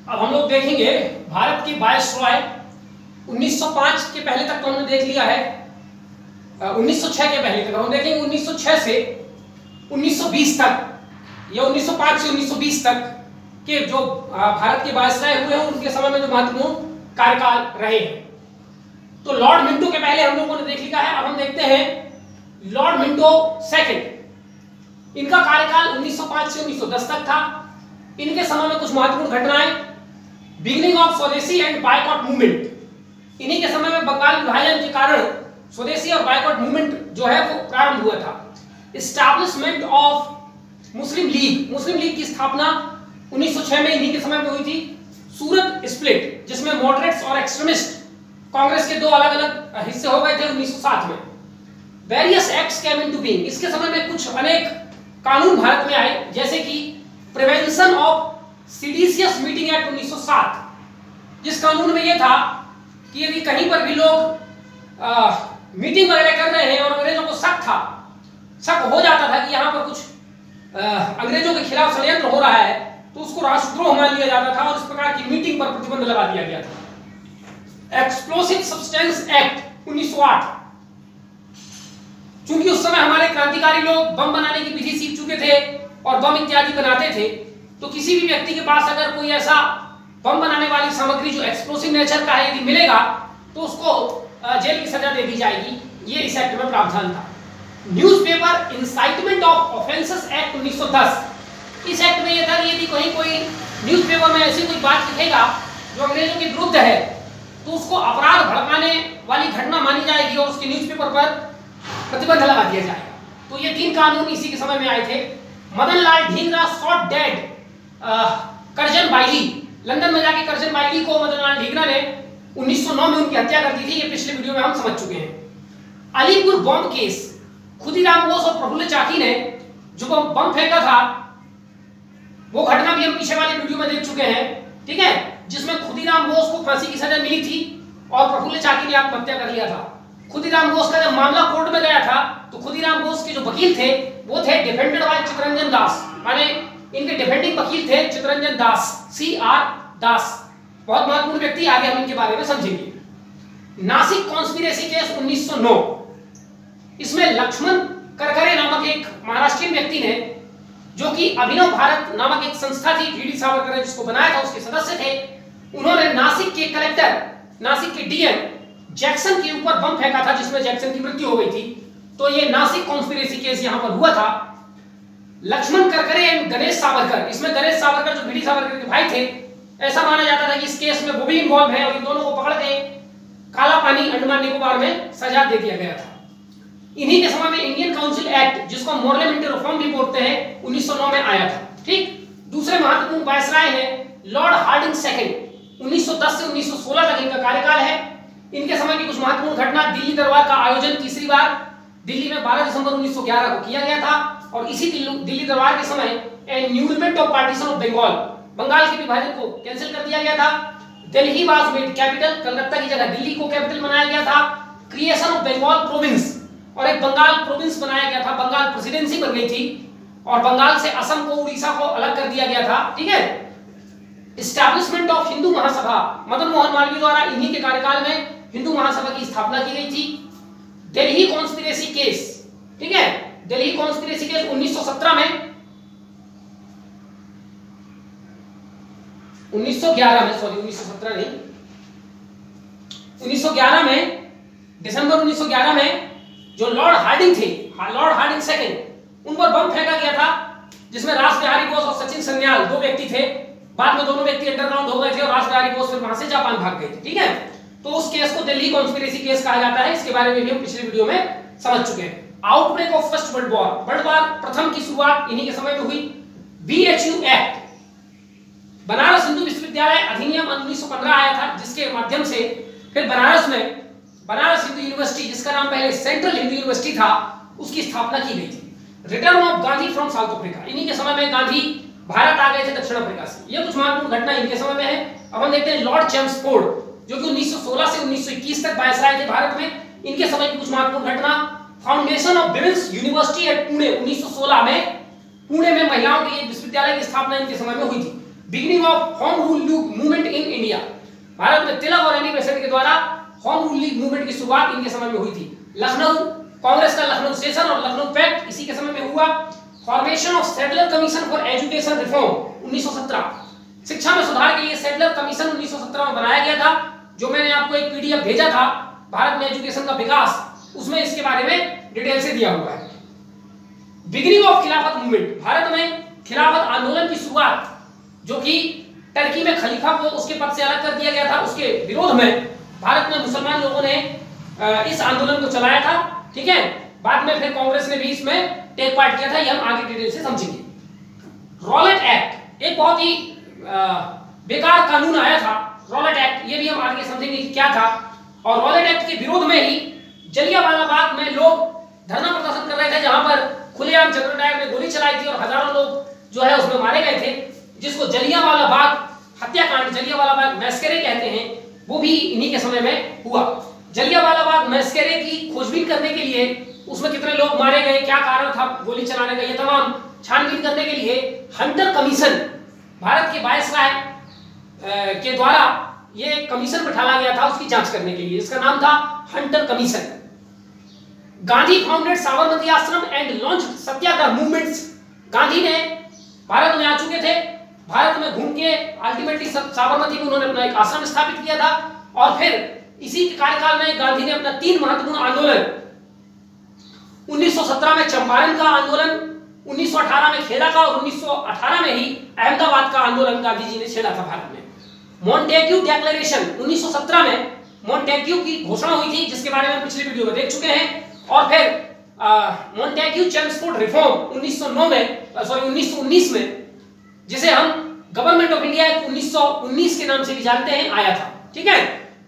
अब हम लोग देखेंगे भारत की वायसरॉय 1905 के पहले तक तो हमने देख लिया है, 1906 के पहले तक हम देखेंगे 1906 से 1920 तक या 1905 से 1920 तक के जो भारत के वायसरॉय हुए हैं उनके समय में जो महत्वपूर्ण कार्यकाल रहे हैं। तो लॉर्ड मिंटो के पहले हम लोगों ने देख लिया है। अब हम देखते हैं लॉर्ड मिंटो सेकंड, इनका कार्यकाल 1905 से 1910 तक था। इनके समय में कुछ महत्वपूर्ण घटनाएं, बिगिनिंग ऑफ स्वदेशी एंड बायकॉट मूवमेंट, इन्हीं के समय में बंगाल विभाजन के कारण स्वदेशी और बायकॉट मूवमेंट जो है वो प्रारंभ हुआ था। एस्टैब्लिशमेंट ऑफ मुस्लिम लीग की स्थापना 1906 में इन्हीं के समय में हुई थी। सूरत स्प्लिट, जिसमें मॉडरेट्स और एक्सट्रीमिस्ट कांग्रेस के दो अलग अलग हिस्से हो गए थे 1907 में। Various acts came into being, इसके समय में कुछ अनेक कानून भारत में आए, जैसे कि प्रिवेंशन ऑफ सीडिशियस मीटिंग एक्ट 1907, जिस कानून में यह था कि यदि कहीं पर भी लोग मीटिंग वगैरह कर रहे हैं और अंग्रेजों को शक हो जाता था कि यहाँ पर कुछ अंग्रेजों के खिलाफ षड्यंत्र हो रहा है, तो उसको राष्ट्रद्रोह मान लिया जाता था और इस प्रकार की मीटिंग पर प्रतिबंध लगा दिया गया था। एक्सप्लोसिव सब्सटेंस एक्ट 1908, चूंकि उस समय हमारे क्रांतिकारी लोग बम बनाने की विधि सीख चुके थे और बम इत्यादि बनाते थे, तो किसी भी व्यक्ति के पास अगर कोई ऐसा बम बनाने वाली सामग्री जो एक्सप्लोसिव नेचर का है यदि मिलेगा तो उसको जेल की सजा दे दी जाएगी, ये इस एक्ट में प्रावधान था। Newspaper incitement of offences act 1910, इस एक्ट में यह था कि यदि कहीं कोई न्यूज़पेपर में ऐसी कोई बात लिखेगा जो अंग्रेजों के विरुद्ध है तो उसको अपराध भड़काने वाली घटना मानी जाएगी और उसके न्यूज़पेपर पर प्रतिबंध लगा दिया जाएगा। तो ये 3 कानून इसी के समय में आए थे। Madan Lal Dhingra shot dead Curzon Wyllie, London में जाके करजन बाइली को मदन लाल ढींगरा ने 1909 में उनकी हत्या कर दी थी, ये पिछले वीडियो में हम समझ चुके हैं। अलीपुर बम केस, खुदीराम बोस और प्रफुल्ल चाकी ने जो बम फेंका था वो घटना भी हम पीछे वाले वीडियो में देख चुके हैं, ठीक है, जिसमें खुदीराम बोस को फांसी की सजा मिली थी और प्रफुल्ल चाकी ने आत्महत्या कर लिया था। खुदीराम बोस का जब मामला कोर्ट में गया था तो खुदीराम बोस के जो वकील थे वो थे डिफेंडेड बाय चित्तरंजन दास, माने इनके डिफेंडिंग वकील थे चित्तरंजन दास, CR दास, बहुत महत्वपूर्ण व्यक्ति, आगे हम इनके बारे में समझेंगे। नासिक कॉन्स्पिरेसी केस 1909, इसमें लक्ष्मण करकरे नामक एक महाराष्ट्रीयन व्यक्ति ने, जो कि अभिनव भारत नामक एक संस्था थी, VD सावरकर ने जिसको बनाया था, उसके सदस्य थे, उन्होंने नासिक के कलेक्टर, नासिक के DM जैक्सन के ऊपर बम फेंका था जिसमें जैक्सन की मृत्यु हो गई थी। तो ये नासिक कॉन्स्पिरेसी केस यहां पर हुआ था। लक्ष्मण करकरे एंड गणेश सावरकर, इसमें गणेश सावरकर जो VD सावरकर के भाई थे, ऐसा माना जाता था कि इस केस में वो भी इन्वॉल्व है और इन दोनों को पकड़ के काला पानी अंडमान निकोबार में सजा दे दिया गया था। इन्हीं के समय में इंडियन काउंसिल एक्ट, जिसको पार्लियामेंट्री रिफॉर्म भी बोलते हैं, 1909 में आया था। ठीक, दूसरे महत्वपूर्ण वायसराय हैं लॉर्ड हार्डिंग सेकंड, 1910 से 1916 तक इनका कार्यकाल है। इनके समय की कुछ महत्वपूर्ण घटना, दिल्ली दरबार का आयोजन तीसरी बार दिल्ली में 12 दिसंबर 1911 को किया गया था और इसी दिल्ली दरबार के समय annulment of partition of Bengal, Bengal के विभाजन को कैंसिल कर दिया गया था। Delhi was made capital, Calcutta की जगह दिल्ली को कैपिटल बनाया गया था। क्रिएशन ऑफ बंगाल प्रोविंस, और एक बंगाल प्रोविंस बनाया गया था, बंगाल प्रेसिडेंसी बन गई थी और बंगाल से असम को, उड़ीसा को अलग कर दिया गया था, ठीक है। एस्टैब्लिशमेंट ऑफ हिंदू महासभा, मदन मोहन मालवीय द्वारा इन्हीं के कार्यकाल में हिंदू महासभा की स्थापना की गई थी। दिल्ली कॉन्स्पिरेसी केस, ठीक है, दिल्ली कॉन्स्पिरेसी केस 1917 में, 1911 में, सॉरी 1917 नहीं, 1911 में, दिसंबर 1911 में जो लॉर्ड हार्डिंग थे, लॉर्ड हार्डिंग सेकंड, उन पर बम फेंका गया था जिसमें रास बिहारी बोस और सचिन सन्याल 2 व्यक्ति थे। बाद में दोनों व्यक्ति अंडरग्राउंड हो गए थे और रास बिहारी बोस फिर वहां से जापान भाग गए थे, ठीक है। तो उस केस को दिल्ली कॉन्स्पिरेसी केस कहा जाता है, इसके बारे में भी हम पिछले वीडियो में समझ चुके हैं। Outbreak of first world war, world war प्रथम की शुरुआत इन्हीं के समय में हुई। BHU एक्ट, बनारस हिंदू विश्वविद्यालय अधिनियम 1915 आया था, जिसके माध्यम से फिर बनारस में बनारस हिंदू यूनिवर्सिटी, जिसका नाम पहले सेंट्रल हिंदू यूनिवर्सिटी था, उसकी स्थापना की गई थी। Return of Gandhi from south Africa, इन्हीं के समय में गांधी भारत आ गए थे दक्षिण अफ्रीका से। ये कुछ महत्वपूर्ण घटना इनके समय में है। अब हम देखते हैं लॉर्ड चैम्सफोर्ड, जो कि 1916 से 1921 तक वायसराय थे भारत में। इनके समय की कुछ महत्वपूर्ण घटना, foundation of women's university at Pune, 1916 में पुणे में महिलाओं के विश्वविद्यालय की स्थापना इनके समय में हुई थी। Beginning of home rule league movement in India. Bharat में तिलक और एनी बेसेंट के द्वारा होम रूल लीग मूवमेंट की शुरुआत इनके समय में हुई थी। लखनऊ कांग्रेस का लखनऊ सेशन और लखनऊ पैक्ट इसी के समय में हुआ। Formation of Sadler commission for education reform 1917, शिक्षा में सुधार के लिए सेटलर कमीशन 1917 में बनाया गया था, जो मैंने आपको एक पीडीएफ भेजा था भारत में एजुकेशन का विकास, उसमें इसके बारे में डिटेल से दिया हुआ है। बिगिनिंग ऑफ खिलाफत मूवमेंट, भारत में खिलाफत आंदोलन की शुरुआत, जो कि टर्की में खलीफा को उसके पद से अलग कर दिया गया था, उसके विरोध में भारत में मुसलमान लोगों ने इस आंदोलन को चलाया था। ठीक है, बाद में फिर कांग्रेस ने भी इसमें टेक पार्ट किया था, ये हम आगे डिटेल से समझेंगे। रॉलेट एक्ट एक बहुत ही बेकार कानून आया था, रॉलेट एक्ट, ये भी हम आगे समझेंगे कि क्या था। और रॉलेट एक्ट के विरोध में ही जलियांवाला बाग में लोग धरना प्रदर्शन कर रहे थे, जहां पर खुलेआम जनरल डायर ने गोली चलाई थी और हजारों लोग जो है उसमें मारे गए थे, जिसको जलियांवाला बाग हत्याकांड, जलियांवाला बाग मैस्करे कहते हैं, वो भी इन्हीं के समय में हुआ। जलियांवाला बाग मैस्करे की खोजबीन करने के लिए, उसमें कितने लोग मारे गए, क्या कारण था गोली चलाने का, ये तमाम छानबीन करने के लिए हंटर कमीशन, भारत के वायसराय के द्वारा ये कमीशन बैठाया गया था उसकी जांच करने के लिए। इसका नाम था hunter commission. Gandhi founded Sabarmati Ashram and launch Satyagraha movements. Gandhi ने भारत में आ चुके थे, भारत में घूम के अल्टीमेटली साबरमती में उन्होंने अपना एक आश्रम स्थापित किया था, और फिर इसी के कार्यकाल में गांधी ने अपना 3 महत्वपूर्ण आंदोलन, 1917 में चंपारण का आंदोलन, 1918 में खेड़ा का, और 1918 में ही अहमदाबाद का आंदोलन गांधी जी ने छेड़ा था भारत में। मॉन्टेग्यू डिक्लेरेशन 1917 में मॉन्टेग्यू की घोषणा हुई थी, जिसके बारे में पिछले वीडियो में देख चुके हैं। और फिर मॉन्टेग्यू चेम्सफोर्ड रिफॉर्म 1919 में, जिसे हम गवर्नमेंट ऑफ इंडिया 1919 के नाम से भी जानते हैं, आया था। ठीक है,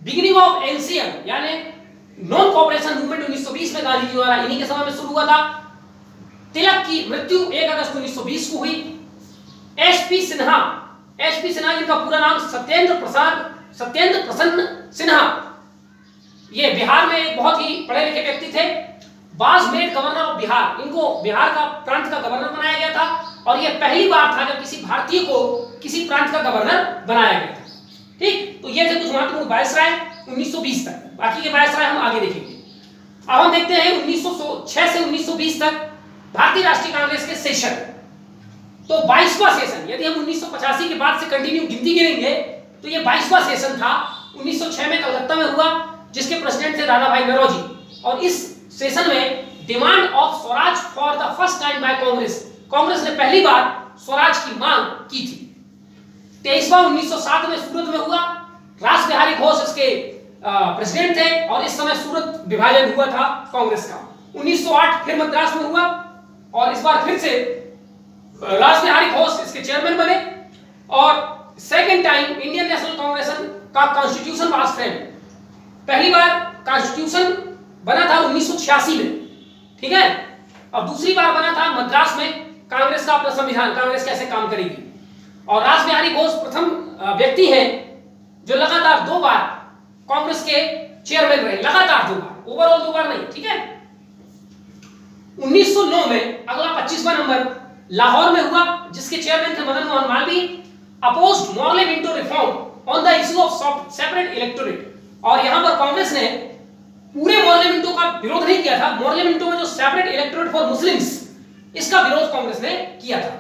बिगिनिंग ऑफ एनसीएम यानी नॉन कोऑपरेशन मूवमेंट 1920 में गांधी जी द्वारा इन्हीं के समय में शुरू हुआ था। तिलक की मृत्यु 1 अगस्त 1920 को हुई। एचपी सिन्हा जिनका पूरा नाम सत्येंद्र प्रसन्न सिन्हा, ये बिहार में एक बहुत ही पढ़े लिखे व्यक्ति थे। Was made governor of Bihar, इनको बिहार का प्रांत का गवर्नर बनाया गया था, और यह पहली बार था जब किसी भारतीय को किसी प्रांत का गवर्नर बनाया गया था। ठीक, तो ये थे कुछ महत्वपूर्ण वायसराय 1920 तक, बाकी के वायसराय हम आगे देखेंगे। अब हम देखते हैं 1906 से 1920 तक भारतीय राष्ट्रीय कांग्रेस के सेशन। तो 22वां सेशन, यदि हम 1985 के बाद से कंटिन्यू गिनती गिनेंगे तो ये 22वां सेशन था। 1906 में कलकत्ता में हुआ, जिसके प्रेसिडेंट थे दादा भाई नौरोजी, और इस सेशन में demand of swaraj for the first time by Congress ने पहली बार स्वराज की मांग की थी। 23वां 1907 में सूरत में हुआ, रास बिहारी घोष इसके प्रेसिडेंट थे, और इस समय सूरत विभाजन हुआ था कांग्रेस का। 1908 फिर मद्रास में हुआ, और इस बार फिर से रास बिहारी घोष इसके चेयरमैन बने, और second time Indian national Congress का कॉन्स्टिट्यूशन वाज फ्रेम। पहली बार कॉन्स्टिट्यूशन बना था 1986 में, ठीक है, और दूसरी बार बना था मद्रास में कांग्रेस का अपना संविधान, कांग्रेस कैसे काम करेगी। और रास बिहारी घोष प्रथम व्यक्ति हैं जो लगातार 2 बार कांग्रेस के चेयरमैन रहे, लगातार 2 बार, ओवरऑल 2 बार नहीं। ठीक है, 1909 में अगला 25वां नंबर लाहौर में हुआ, जिसके चेयरमैन थे Madan Mohan Malviya. Opposed Morley Minto reform on the issue of separate electorate, और यहां पर कांग्रेस ने पूरे मॉर्ले मिंटो का विरोध नहीं किया था, मॉर्ले मिंटो में जो सेपरेट इलेक्टोरेट फॉर मुस्लिम्स, इसका विरोध कांग्रेस ने किया था।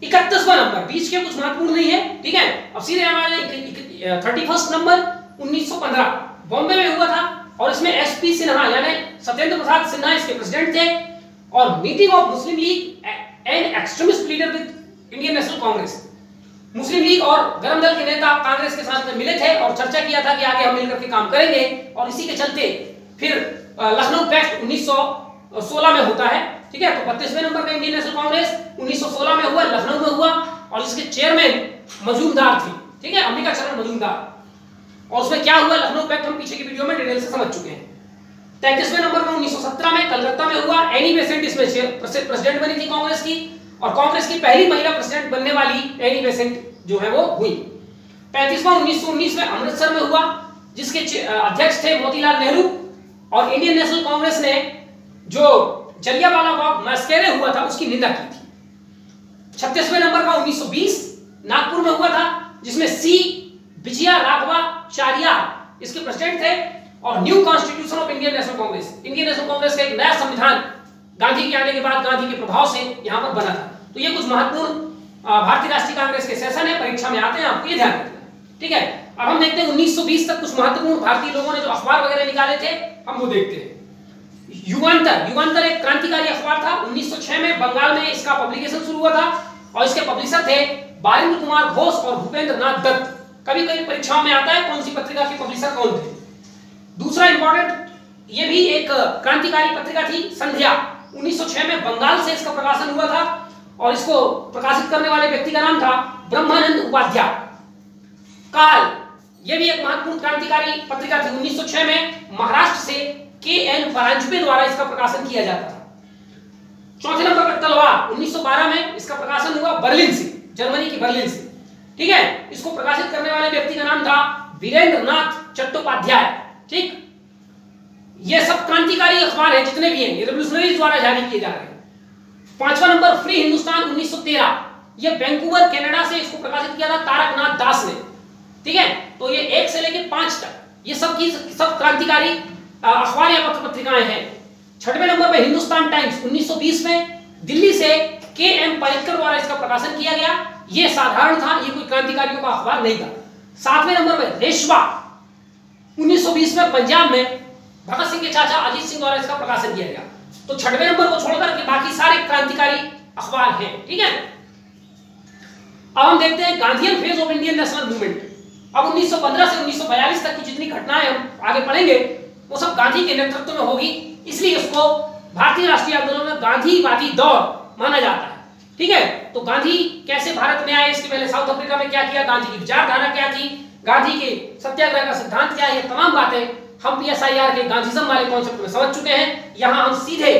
31वां नंबर, बीच के कुछ महत्वपूर्ण नहीं है। ठीक है, अब सीधे हमारे 31वां नंबर 1915 बॉम्बे में हुआ था, और इसमें एसपी सिन्हा यानी सत्येंद्र प्रसाद सिन्हा इसके प्रेसिडेंट थे, और meeting of Muslim league and extremist leader with Indian national Congress, Muslim league और गरम दल के नेता कांग्रेस के साथ में मिले थे और चर्चा किया था कि आगे हम मिलकर के काम करेंगे, और इसी के चलते फिर लखनऊ पैक्ट 1916 में होता है। ठीक है, तो 32वें नंबर का इंडियन नेशनल कांग्रेस 1916 में हुआ, लखनऊ में हुआ, और इसके चेयरमैन मजूमदार थे। ठीक है, अंबिका चरण मजूमदार। और उसमें क्या हुआ, लखनऊ पैक्ट हम पीछे की वीडियो में डिटेल से समझ चुके हैं। 33वें नंबर में 1917 में कलकत्ता में हुआ, एनी बेसेंट इसमें प्रेसिडेंट बनी थी कांग्रेस की, और कांग्रेस की पहली महिला प्रेसिडेंट बनने वाली एनी बेसेंट जो है वो हुई। 35वां 1919 में अमृतसर में हुआ, जिसके अध्यक्ष थे मोतीलाल नेहरू, और इंडियन नेशनल कांग्रेस ने जो जलियांवाला बाग मैस्करे हुआ था उसकी निंदा की थी। 36वें नंबर का 1920 नागपुर में हुआ था, जिसमें सी विजया राघवाचार्य इसके प्रेसिडेंट थे, और new constitution of Indian national Congress, Indian national Congress का एक नया संविधान गांधी के आने के बाद गांधी के प्रभाव से यहां पर बना था। तो ये कुछ महत्वपूर्ण भारतीय राष्ट्रीय कांग्रेस के सेशन है, परीक्षा में आते हैं, आपको ये ध्यान रखना है, ठीक है। अब हम देखते हैं 1920 तक कुछ महत्वपूर्ण भारतीय लोगों ने जो अखबार वगैरह निकाले थे, हम वो देखते हैं। युगांतर एक क्रांतिकारी अखबार था। 1906 में बंगाल में इसका पब्लिकेशन शुरू हुआ था, और इसके पब्लिशर थे बारिंद्र कुमार घोष और भूपेंद्र नाथ दत्त। कभी कभी परीक्षाओं में आता है कौन सी पत्रिका के पब्लिशर कौन थे। दूसरा इंपॉर्टेंट, ये भी एक क्रांतिकारी पत्रिका थी, संध्या। 1906 में बंगाल से इसका प्रकाशन हुआ था, और इसको प्रकाशित करने वाले व्यक्ति का नाम था ब्रह्मानंद उपाध्याय। काल, यह भी एक महत्वपूर्ण क्रांतिकारी पत्रिका थी। 1906 में महाराष्ट्र से के.एन. परांजपे द्वारा इसका प्रकाशन किया जाता था। चौथे नंबर पर तलवार, 1912 में इसका प्रकाशन हुआ बर्लिन से, जर्मनी की बर्लिन से, ठीक है। इसको प्रकाशित करने वाले व्यक्ति का नाम था वीरेंद्र नाथ चट्टोपाध्याय, ठीक। ये सब क्रांतिकारी अखबार है जितने भी हैं, ये रेवोल्यूशनरीज द्वारा जारी किए जा रहे हैं। पांचवा नंबर फ्री हिंदुस्तान 1913, ये वैंकूवर कनाडा से इसको प्रकाशित किया था तारकनाथ दास ने, ठीक है। तो ये 1 से लेकर 5 तक ये सब क्रांतिकारी अखबार या पत्र पत्रिकाएं हैं। छठवें नंबर पर हिंदुस्तान टाइम्स, 1920 में दिल्ली से के.एम. पारिकर द्वारा इसका प्रकाशन किया गया। ये साधारण था, ये कोई क्रांतिकारियों का अखबार नहीं था। सातवें नंबर पर रेशवा, 1920 में पंजाब में भगत सिंह के चाचा अजीत सिंह द्वारा इसका प्रकाशन किया गया। तो छठवें नंबर को छोड़कर के बाकी सारे क्रांतिकारी अखबार हैं, ठीक है। अब हम देखते हैं Gandhian phase of Indian national movement. अब 1915 से 1942 तक की जितनी घटनाएं हम आगे पढ़ेंगे वो सब गांधी के नेतृत्व में होगी, इसलिए इसको भारतीय राष्ट्रीय आंदोलन में गांधीवादी दौर माना जाता है, ठीक है। तो गांधी कैसे भारत में आए, इसके पहले साउथ अफ्रीका में क्या किया, गांधी की विचारधारा क्या थी, गांधी के सत्याग्रह का सिद्धांत क्या है, ये तमाम बातें हम PSIR के गांधीज्म वाले कॉन्सेप्ट में समझ चुके हैं। यहां हम सीधे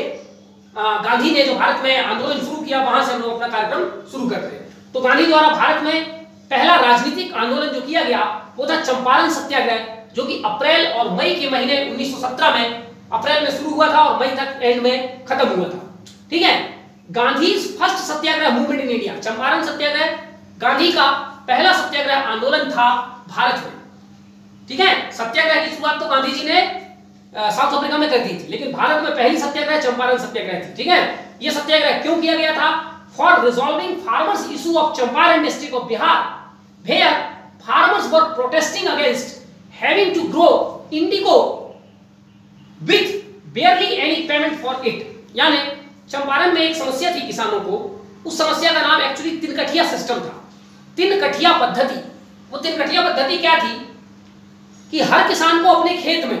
गांधी ने जो भारत में आंदोलन शुरू किया वहां से हम लोग अपना कार्यक्रम शुरू करते हैं। तो गांधी द्वारा भारत में पहला राजनीतिक आंदोलन जो किया गया वो था चंपारण सत्याग्रह, जो कि अप्रैल और मई के महीने 1917 में अप्रैल में शुरू हुआ था और मई तक एंड में खत्म हुआ था, ठीक है। Gandhi first Satyagraha movement in India, Champaran Satyagraha Gandhi का पहला सत्याग्रह आंदोलन था भारत में, ठीक है। सत्याग्रह की शुरुआत तो गांधी जी ने साउथ अफ्रीका में कर दी थी, लेकिन भारत में पहली सत्याग्रह चंपारण सत्याग्रह थी, ठीक है। यह सत्याग्रह क्यों किया गया था? For resolving farmers issue of Champaran district of Bihar, where farmers were protesting against having to grow indigo with barely any payment for it। यानी चंपारण में एक समस्या थी किसानों को, उस समस्या का नाम एक्चुअली तिनकठिया सिस्टम था, तिनकठिया पद्धति। वो तिनकठिया पद्धति क्या थी कि हर किसान को अपने खेत में,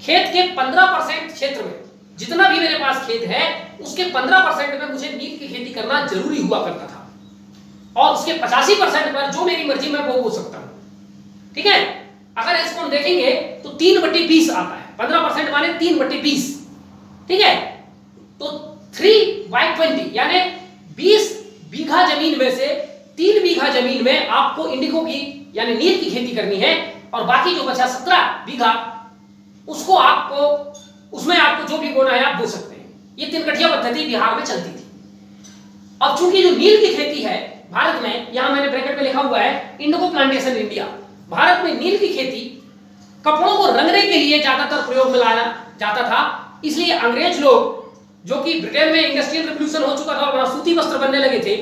खेत के 15% क्षेत्र में, जितना भी मेरे पास खेत है उसके 15% में मुझे नील की खेती करना जरूरी हुआ करता था, और उसके 85% पर जो मेरी मर्जी में वो हो सकता हूं, ठीक है। अगर इसको हम देखेंगे तो 3/20 आता है, 15% माने 3/20, ठीक है। तो 3/20 यानी 20 बीघा जमीन में से 3 बीघा जमीन में आपको इंडिगो की यानी नील की खेती करनी है, और बाकी जो बचा 17 बीघा उसको आपको, उसमें आपको जो भी बोना है आप बो सकते हैं। ये तिनकठिया पद्धति बिहार में चलती थी। अब चूंकि जो नील की खेती है भारत में, यहां मैंने ब्रैकेट में लिखा हुआ है इंडिगो प्लांटेशन इंडिया, भारत में नील की खेती कपड़ों को रंगने के लिए ज्यादातर प्रयोग में लाया जाता था। इसलिए अंग्रेज लोग, जो कि ब्रिटेन में इंडस्ट्रियल रिवॉल्यूशन हो चुका था और वहां सूती वस्त्र बनने लगे थे,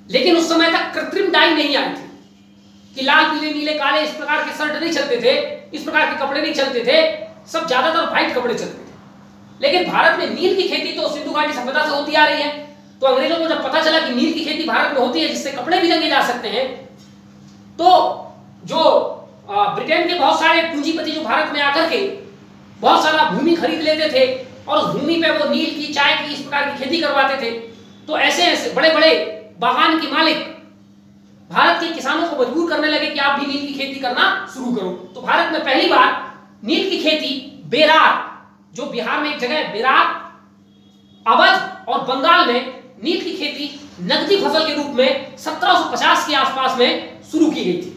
लेकिन उस समय तक कृत्रिम डाई नहीं आई थी कि लाल पीले नीले काले इस प्रकार के शर्ट नहीं चलते थे, इस प्रकार के कपड़े नहीं चलते थे, सब ज्यादातर व्हाइट कपड़े चलते थे। लेकिन भारत में नील की खेती तो सिंधु घाटी सभ्यता से होती आ रही है, तो अंग्रेजों को जब पता चला कि नील की खेती भारत में होती है जिससे कपड़े भी रंगे जा सकते हैं, तो जो ब्रिटेन के बहुत सारे पूंजीपति जो भारत में आकर के बहुत सारा भूमि खरीद लेते थे और उस भूमि पे वो नील की, चाय की, इस प्रकार की खेती करवाते थे, तो ऐसे ऐसे बड़े बड़े बागान के मालिक भारत के किसानों को मजबूर करने लगे कि आप भी नील की खेती करना शुरू करो। तो भारत में पहली बार नील की खेती बेरार, जो बिहार में एक जगह है बेरार, अवध और बंगाल में नील की खेती नकदी फसल के रूप में 1750 के आसपास में शुरू की गई थी,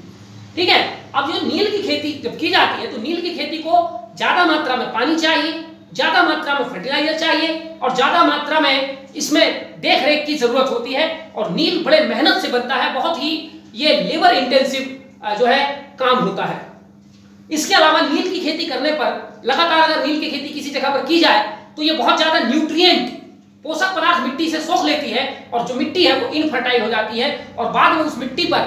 ठीक है। अब ये नील की खेती जब की जाती है तो नील की खेती को ज्यादा मात्रा में पानी चाहिए, ज्यादा मात्रा में फर्टिलाइजर चाहिए और ज्यादा मात्रा में इसमें देख रेख की जरूरत होती है और नील बड़े मेहनत से बनता है, बहुत ही ये लेबर इंटेंसिव जो है काम होता है। इसके अलावा नील की खेती करने पर लगातार अगर नील की खेती किसी जगह पर की जाए तो ये बहुत ज्यादा न्यूट्रिएंट पोषक पदार्थ मिट्टी से सोख लेती है और जो मिट्टी है वो इनफर्टाइल हो जाती है और बाद में उस मिट्टी पर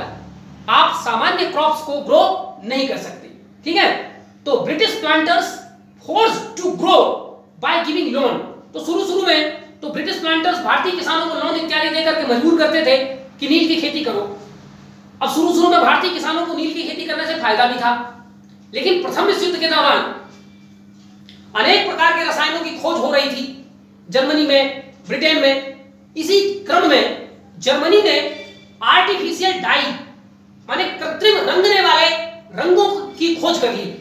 आप सामान्य क्रॉप्स को ग्रो नहीं कर सकते। ठीक है, तो British planters forced to grow by giving loan. तो शुरू में तो ब्रिटिश प्लांटर्स भारतीय किसानों को लोन इत्यादि देकर के मजबूर करते थे कि नील की खेती करो। अब शुरू में भारतीय किसानों को नील की खेती करने से फायदा भी था, लेकिन प्रथम विश्व युद्ध के दौरान अनेक प्रकार के रसायनों की खोज हो रही थी जर्मनी में, ब्रिटेन में। इसी क्रम में जर्मनी ने आर्टिफिशियल डाई माने कृत्रिम रंगने वाले रंगों की खोज कर ली।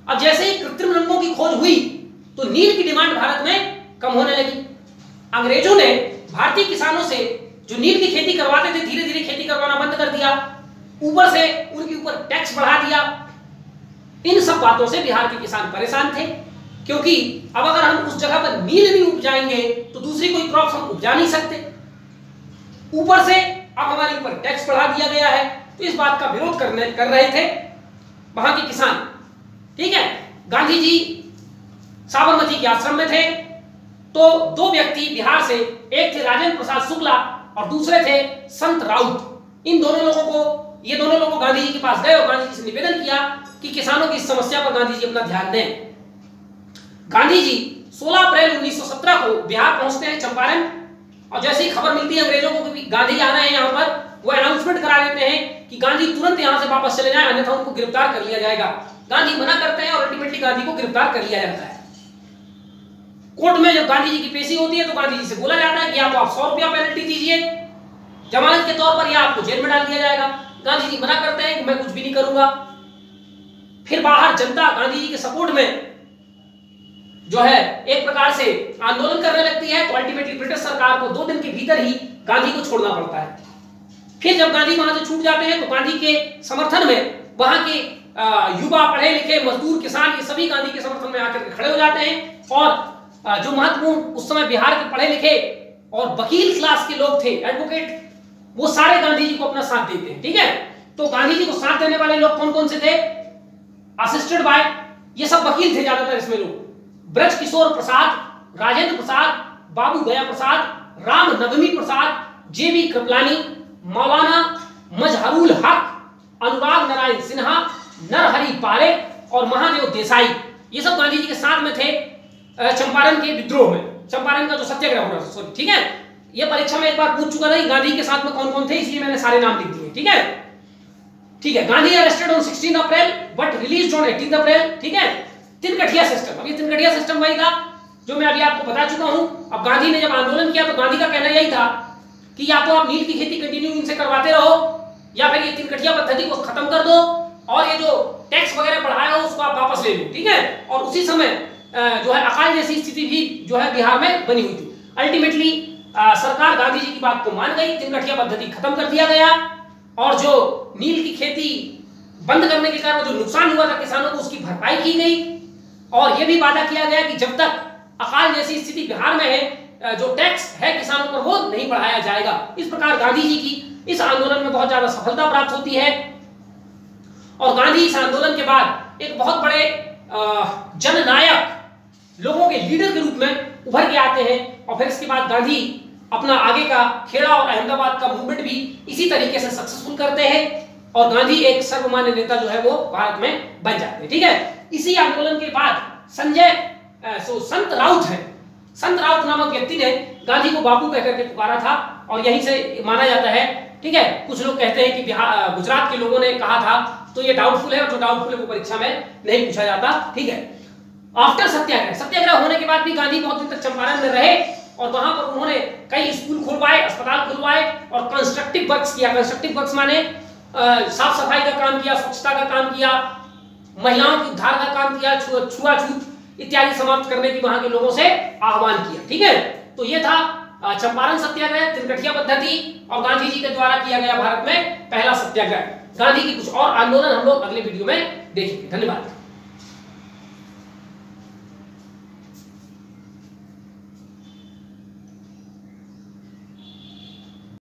अब जैसे ही कृत्रिम रंगों की खोज हुई तो नील की डिमांड भारत में कम होने लगी। अंग्रेजों ने भारतीय किसानों से जो नील की खेती करवाते थे धीरे धीरे खेती करवाना बंद कर दिया, ऊपर से उनके ऊपर टैक्स बढ़ा दिया। इन सब बातों से बिहार के किसान परेशान थे, क्योंकि अब अगर हम उस जगह पर नील भी उपजाएंगे तो दूसरी कोई क्रॉप हम उपजा नहीं सकते। ऊपर से अब हमारे ऊपर टैक्स बढ़ा दिया गया है, तो इस बात का विरोध कर रहे थे वहां के किसान। ठीक है, गांधी जी साबरमती के आश्रम में थे तो दो व्यक्ति बिहार से, एक थे राजेंद्र प्रसाद शुक्ला और दूसरे थे संत राउत। ये दोनों लोगों गांधी जी के पास गए और गांधी जी से निवेदन किया कि किसानों की समस्या पर गांधी जी अपना ध्यान दें। गांधी जी 16 अप्रैल 1917 को बिहार पहुंचते हैं चंपारण, और जैसे ही खबर मिलती है अंग्रेजों को कि गांधी आ रहे हैं यहाँ पर, वो अनाउंसमेंट करा देते हैं कि गांधी तुरंत यहाँ से वापस चले जाएं, अन्यथा उनको गिरफ्तार कर लिया जाएगा। गांधी मना करते हैं और अल्टीमेटली गांधी को गिरफ्तार कर लिया जाता है। कोर्ट में जब गांधी जी की पेशी होती है तो गांधी जी से बोला जाता है कि या तो आप 100 रुपया पेनल्टी दीजिए जमानत के तौर पर, या आपको जेल में डाल दिया जाएगा। गांधी जी मना करते हैं कि मैं कुछ भी नहीं करूंगा। फिर बाहर जनता गांधी जी के सपोर्ट में जो है एक प्रकार से आंदोलन करने लगती है, तो अल्टीमेटली ब्रिटिश सरकार को 2 दिन के भीतर ही गांधी को छोड़ना पड़ता है। फिर जब गांधी वहां से छूट जाते हैं तो गांधी के समर्थन में वहां के युवा, पढ़े लिखे, मजदूर, किसान, ये सभी गांधी के समर्थन में आकर खड़े हो जाते हैं। और जो महत्वपूर्ण उस समय बिहार के पढ़े लिखे और वकील क्लास के लोग थे, एडवोकेट, वो सारे गांधी जी को अपना साथ देते हैं। ठीक है, तो गांधी जी को साथ देने वाले लोग कौन कौन से थे? असिस्टेड बाय, ये सब वकील थे ज्यादातर इसमें लोग, ब्रज किशोर प्रसाद, राजेंद्र प्रसाद, बाबू गया प्रसाद, राम नवमी प्रसाद, जेबी कृपलानी, मौलाना मजहरुल हक, अनुराग नारायण सिन्हा, नरहरि पारेख और महादेव देसाई। ये सब गांधी जी के साथ में थे चंपारण के विद्रोह में, चंपारण का जो सत्याग्रह हो रहा था। ठीक है, ये परीक्षा में एक बार पूछ चुका था कि गांधी के साथ में कौन कौन थे, इसलिए मैंने सारे नाम लिख दिए। ठीक है, Gandhi arrested on 16 April but released on 18 अप्रैल। ठीक है, तिनकठिया सिस्टम, अब ये तिनकठिया सिस्टम वही था जो मैं अभी आपको बता चुका हूं। अब गांधी ने जब आंदोलन किया तो गांधी का कहना यही था कि या तो आप नील की खेती कंटिन्यू इनसे करवाते रहो, या फिर ये तिनकठिया पद्धति को खत्म कर दो और ये जो टैक्स वगैरह बढ़ाया हो उसको आप वापस ले लो। ठीक है, और उसी समय जो है अकाल जैसी स्थिति भी जो है बिहार में बनी हुई थी। अल्टीमेटली सरकार गांधी जी की बात को मान गई, तिनकठिया पद्धति खत्म कर दिया गया और जो नील की खेती बंद करने के कारण जो नुकसान हुआ था किसानों को, उसकी भरपाई की गई। और यह भी वादा किया गया कि जब तक अकाल जैसी स्थिति बिहार में है, जो टैक्स है किसानों पर वो नहीं बढ़ाया जाएगा। इस प्रकार गांधी जी की इस आंदोलन में बहुत ज्यादा सफलता प्राप्त होती है और गांधी इस आंदोलन के बाद एक बहुत बड़े जननायक, लोगों के लीडर के रूप में उभर के आते हैं। और फिर इसके बाद गांधी अपना आगे का खेड़ा और अहमदाबाद का मूवमेंट भी इसी तरीके से सक्सेसफुल करते हैं और गांधी एक सर्वमान्य नेता जो है वो भारत में बन जाते हैं। ठीक है, इसी आंदोलन के बाद संत राउत है, संत राउत नामक व्यक्ति ने गांधी को बापू कहकर के पुकारा था और यहीं से माना जाता है। ठीक है, कुछ लोग कहते हैं कि बिहार गुजरात के लोगों ने कहा था, तो ये डाउटफुल है और जो डाउटफुल है वो परीक्षा में नहीं पूछा जाता। ठीक है, आफ्टर सत्याग्रह, सत्याग्रह होने के बाद भी गांधी बहुत दिन तक चंपारण में रहे और वहां पर उन्होंने कई स्कूल खुलवाए, अस्पताल खुलवाए और कंस्ट्रक्टिव वर्क्स किया। कंस्ट्रक्टिव वर्क्स माने साफ सफाई का काम किया, स्वच्छता का काम किया, महिलाओं के उद्धार का काम किया, छुआछूत इत्यादि समाप्त करने की वहां के लोगों से आह्वान किया। ठीक है, तो ये था चंपारण सत्याग्रह, तिनकठिया पद्धति और गांधी जी के द्वारा किया गया भारत में पहला सत्याग्रह। गांधी की कुछ और आंदोलन हम लोग अगले वीडियो में देखेंगे। धन्यवाद।